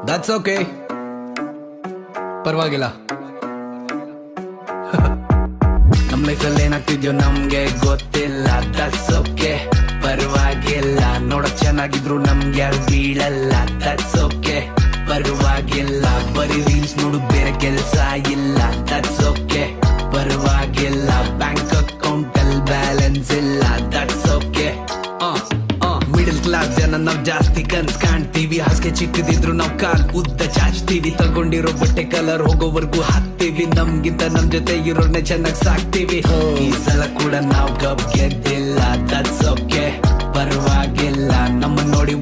That's okay, ಪರವಾಗಿಲ್ಲ. ನಮ್ ಲೈಫಲ್ಲಿ ಏನಾಗ್ತಿದ್ಯೋ ನಮ್ಗೆ ಗೊತ್ತಿಲ್ಲ. ದಟ್ಸ್ ಓಕೆ, ಪರವಾಗಿಲ್ಲ. ನೋಡಕ್ ಚೆನ್ನಾಗಿದ್ರು ನಮ್ಗೆ ಯಾರು ಬೀಳಲ್ಲ. ದಟ್ಸ್ ಓಕೆ, ಪರವಾಗಿಲ್ಲ. ಬರೀ ರೀಲ್ಸ್ ನೋಡು, ಬೇರೆ ಕೆಲ್ಸ ಇಲ್ಲ. ದಟ್ಸ್ ಓಕೆ, ಪರವಾಗಿಲ್ಲ. ಬ್ಯಾಂಕ್ ಅಕೌಂಟ್ ಅಲ್ಲಿ ಬ್ಯಾಲೆನ್ಸ್ ಇಲ್ಲ. That's okay. ಮಿಡಲ್ ಕ್ಲಾಸ್ ಜನ ನಾವ್ ಜಾಸ್ತಿ ಕನ್ಸ್ ಕಾಣ್ತೀವಿ. ಹಾಸಿಗೆ ಚಿಕ್ಕದಿದ್ರು ನಾವ್ ಕಾಲ್ ಉದ್ದ ಚಾಚ್ತೀವಿ. ತಗೊಂಡಿರೋ ಬಟ್ಟೆ ಕಲರ್ ಹೋಗೋವರ್ಗೂ ಹಾಕ್ತಿವಿ. ನಮ್ಗಿಂತ ನಮ್ ಜೊತೆ ಇರೋರ್ನೆ ಚೆನ್ನಾಗ್ ಸಾಕ್ತಿವಿ. ಈ ಸಲ ಕೂಡ ನಾವ್ ಕಪ್ ಗೆದ್ದಿಲ್ಲ. ದಟ್ಸ್ ಓಕೆ, ಪರವಾಗಿಲ್ಲ. ನಮ್ಮ ನೋಡಿ